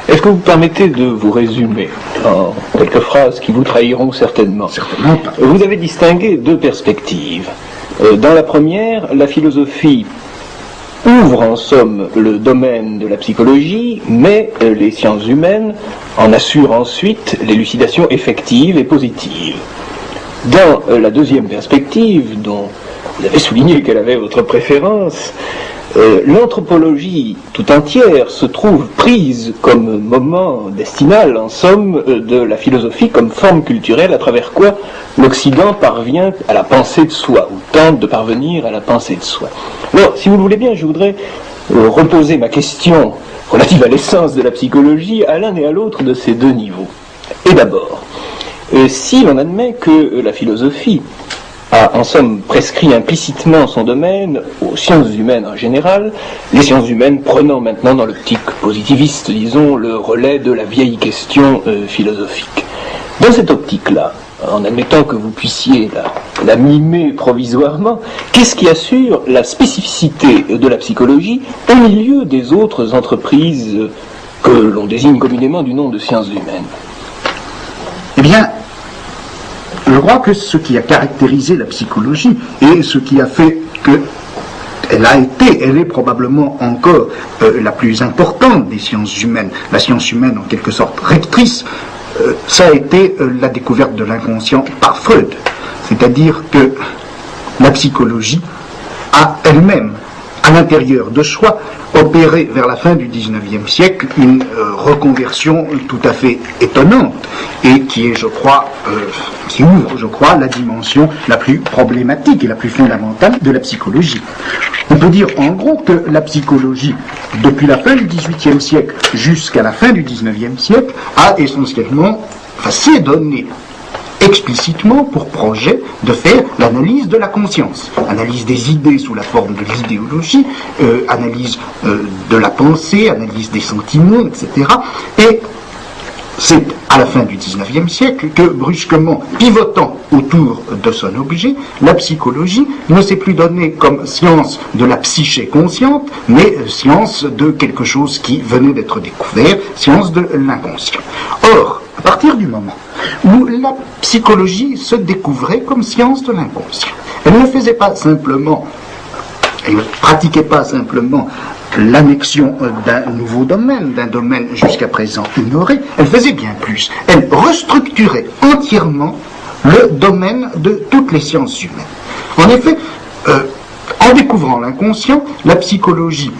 Est-ce que vous permettez de vous résumer en quelques phrases qui vous trahiront certainement? Certainement pas. Vous avez distingué deux perspectives. Dans la première, la philosophie ouvre en somme le domaine de la psychologie, mais les sciences humaines en assurent ensuite l'élucidation effective et positive. Dans la deuxième perspective, dont vous avez souligné qu'elle avait votre préférence, l'anthropologie tout entière se trouve prise comme moment destinal, en somme, de la philosophie comme forme culturelle à travers quoi l'Occident parvient à la pensée de soi, ou tente de parvenir à la pensée de soi. Alors, si vous le voulez bien, je voudrais reposer ma question relative à l'essence de la psychologie à l'un et à l'autre de ces deux niveaux. Et d'abord, si l'on admet que la philosophie a en somme prescrit implicitement son domaine aux sciences humaines en général, les sciences humaines prenant maintenant dans l'optique positiviste, disons, le relais de la vieille question philosophique. Dans cette optique-là, en admettant que vous puissiez la mimer provisoirement, qu'est-ce qui assure la spécificité de la psychologie au milieu des autres entreprises que l'on désigne communément du nom de sciences humaines? Eh bien, je crois que ce qui a caractérisé la psychologie et ce qui a fait que elle est probablement encore la plus importante des sciences humaines, la science humaine en quelque sorte rectrice, ça a été la découverte de l'inconscient par Freud. C'est-à-dire que la psychologie a elle-même, à l'intérieur de soi, opéré vers la fin du XIXe siècle une reconversion tout à fait étonnante et qui est, qui ouvre, je crois, la dimension la plus problématique et la plus fondamentale de la psychologie. On peut dire en gros que la psychologie, depuis la fin du XVIIIe siècle jusqu'à la fin du XIXe siècle, a essentiellement, s'est donné explicitement pour projet de faire l'analyse de la conscience, analyse des idées sous la forme de l'idéologie, analyse de la pensée, analyse des sentiments, etc. Et c'est à la fin du XIXe siècle que, brusquement, pivotant autour de son objet, la psychologie ne s'est plus donnée comme science de la psyché consciente, mais science de quelque chose qui venait d'être découvert, science de l'inconscient. Or, à partir du moment où la psychologie se découvrait comme science de l'inconscient, elle ne faisait pas simplement, elle ne pratiquait pas simplement l'annexion d'un nouveau domaine, d'un domaine jusqu'à présent ignoré, elle faisait bien plus. Elle restructurait entièrement le domaine de toutes les sciences humaines. En effet, en découvrant l'inconscient, la psychologie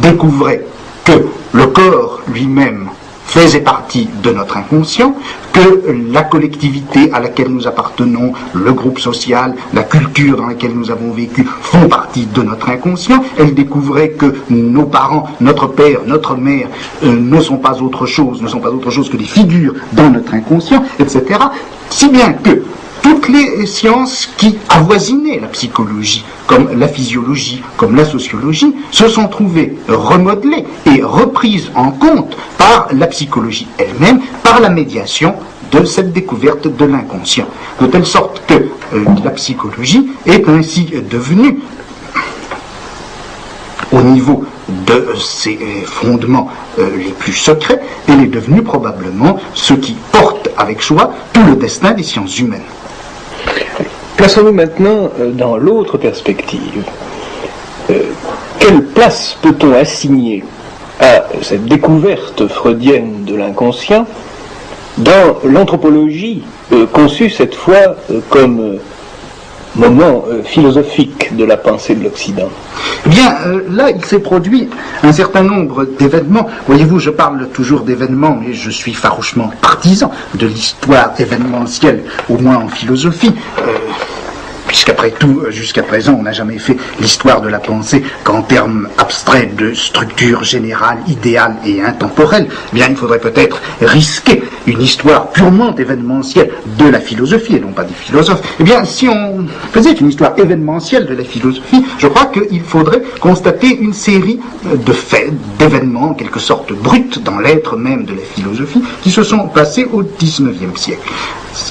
découvrait que le corps lui-même faisait partie de notre inconscient, que la collectivité à laquelle nous appartenons, le groupe social, la culture dans laquelle nous avons vécu font partie de notre inconscient. Elle découvrait que nos parents, notre père, notre mère ne sont pas autre chose que des figures dans notre inconscient, etc. Si bien que toutes les sciences qui avoisinaient la psychologie, comme la physiologie, comme la sociologie, se sont trouvées remodelées et reprises en compte par la psychologie elle-même, par la médiation de cette découverte de l'inconscient. De telle sorte que la psychologie est ainsi devenue, au niveau de ses fondements les plus secrets, elle est devenue probablement ce qui porte avec joie tout le destin des sciences humaines. Plaçons-nous maintenant dans l'autre perspective. Quelle place peut-on assigner à cette découverte freudienne de l'inconscient dans l'anthropologie conçue cette fois comme moment philosophique de la pensée de l'Occident? Eh bien, là, il s'est produit un certain nombre d'événements. Voyez-vous, je parle toujours d'événements, mais je suis farouchement partisan de l'histoire événementielle, au moins en philosophie. Puisqu'après tout, jusqu'à présent, on n'a jamais fait l'histoire de la pensée qu'en termes abstraits de structure générale, idéale et intemporelle, eh bien, il faudrait peut-être risquer une histoire purement événementielle de la philosophie, et non pas des philosophes, eh bien, si on faisait une histoire événementielle de la philosophie, je crois qu'il faudrait constater une série de faits, d'événements, en quelque sorte bruts, dans l'être même de la philosophie, qui se sont passés au XIXe siècle.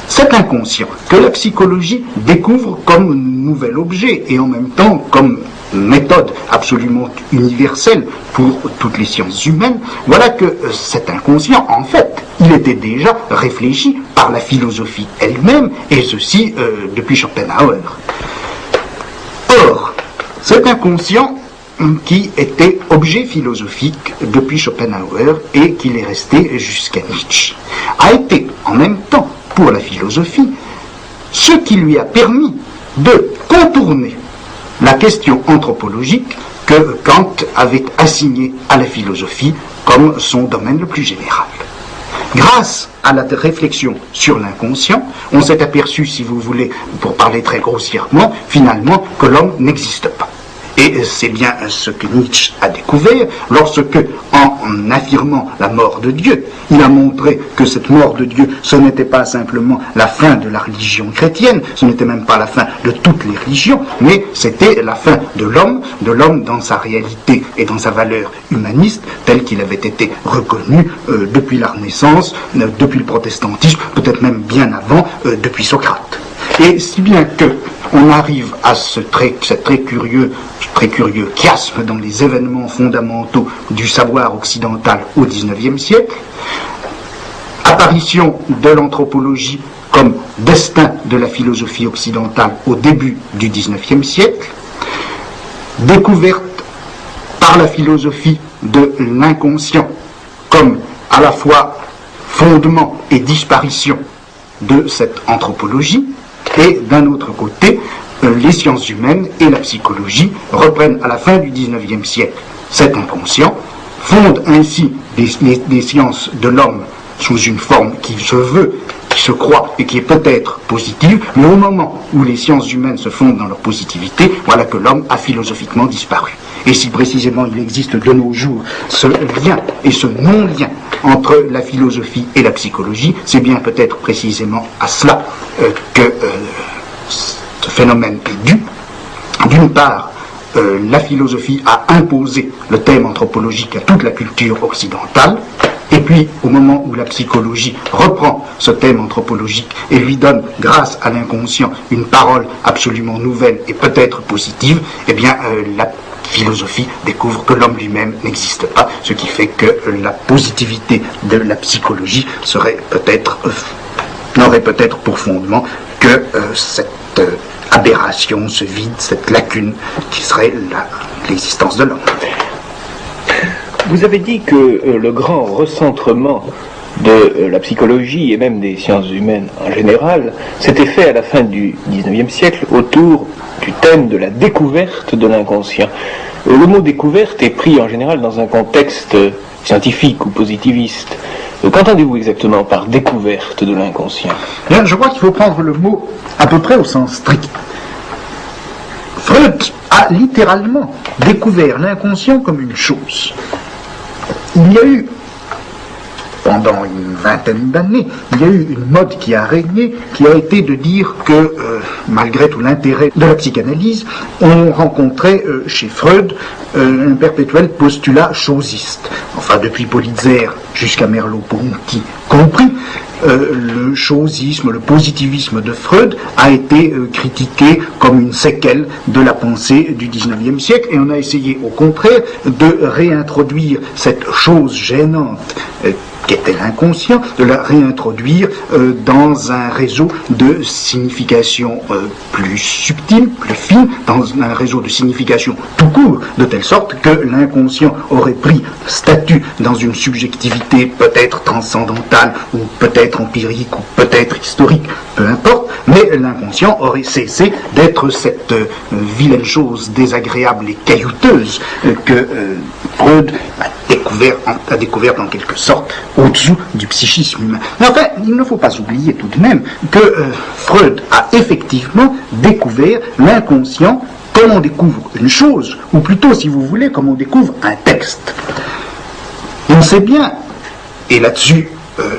Cet inconscient que la psychologie découvre comme nouvel objet et en même temps comme méthode absolument universelle pour toutes les sciences humaines, voilà que cet inconscient, en fait, il était déjà réfléchi par la philosophie elle-même, et ceci depuis Schopenhauer. Or, cet inconscient qui était objet philosophique depuis Schopenhauer et qu'il est resté jusqu'à Nietzsche, a été en même temps pour la philosophie ce qui lui a permis de contourner la question anthropologique que Kant avait assignée à la philosophie comme son domaine le plus général. Grâce à la réflexion sur l'inconscient, on s'est aperçu, si vous voulez, pour parler très grossièrement, finalement, que l'homme n'existe pas. Et c'est bien ce que Nietzsche a découvert lorsque, en affirmant la mort de Dieu, il a montré que cette mort de Dieu, ce n'était pas simplement la fin de la religion chrétienne, ce n'était même pas la fin de toutes les religions, mais c'était la fin de l'homme dans sa réalité et dans sa valeur humaniste, tel qu'il avait été reconnu depuis la Renaissance, depuis le protestantisme, peut-être même bien avant, depuis Socrate. Et si bien que on arrive à cette très curieux chiasme dans les événements fondamentaux du savoir occidental au XIXe siècle, apparition de l'anthropologie comme destin de la philosophie occidentale au début du XIXe siècle, découverte par la philosophie de l'inconscient comme à la fois fondement et disparition de cette anthropologie, et d'un autre côté, les sciences humaines et la psychologie reprennent à la fin du XIXe siècle cet inconscient, fondent ainsi des sciences de l'homme sous une forme qui se veut, qui se croit et qui est peut-être positive, mais au moment où les sciences humaines se fondent dans leur positivité, voilà que l'homme a philosophiquement disparu. Et si précisément il existe de nos jours ce lien et ce non-lien entre la philosophie et la psychologie, c'est bien peut-être précisément à cela que ce phénomène est dû. D'une part, la philosophie a imposé le thème anthropologique à toute la culture occidentale, et puis au moment où la psychologie reprend ce thème anthropologique et lui donne, grâce à l'inconscient, une parole absolument nouvelle et peut-être positive, eh bien la philosophie découvre que l'homme lui-même n'existe pas, ce qui fait que la positivité de la psychologie n'aurait peut-être pour fondement que cette aberration, ce vide, cette lacune qui serait l'existence de l'homme. Vous avez dit que le grand recentrement de la psychologie et même des sciences humaines en général s'était fait à la fin du XIXe siècle autour du thème de la découverte de l'inconscient. Le mot découverte est pris en général dans un contexte scientifique ou positiviste. Qu'entendez-vous exactement par découverte de l'inconscient ? Bien, je crois qu'il faut prendre le mot à peu près au sens strict. Freud a littéralement découvert l'inconscient comme une chose. Il y a eu, pendant une vingtaine d'années, il y a eu une mode qui a régné, qui a été de dire que, malgré tout l'intérêt de la psychanalyse, on rencontrait chez Freud un perpétuel postulat chosiste. Enfin, depuis Politzer jusqu'à Merleau-Ponty compris, le chosisme, le positivisme de Freud a été critiqué comme une séquelle de la pensée du XIXe siècle, et on a essayé au contraire de réintroduire cette chose gênante qu'était l'inconscient, de la réintroduire dans un réseau de signification plus subtile, plus fine, dans un réseau de signification tout court, de telle sorte que l'inconscient aurait pris statut dans une subjectivité peut-être transcendantale, ou peut-être empirique, ou peut-être historique, peu importe, mais l'inconscient aurait cessé d'être cette vilaine chose désagréable et caillouteuse que Freud a découvert en quelque sorte au-dessous du psychisme humain. Mais enfin, il ne faut pas oublier tout de même que Freud a effectivement découvert l'inconscient comme on découvre une chose, ou plutôt, si vous voulez, comme on découvre un texte. On sait bien, et là-dessus,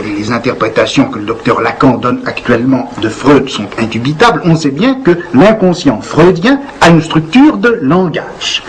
les interprétations que le docteur Lacan donne actuellement de Freud sont indubitables, on sait bien que l'inconscient freudien a une structure de langage.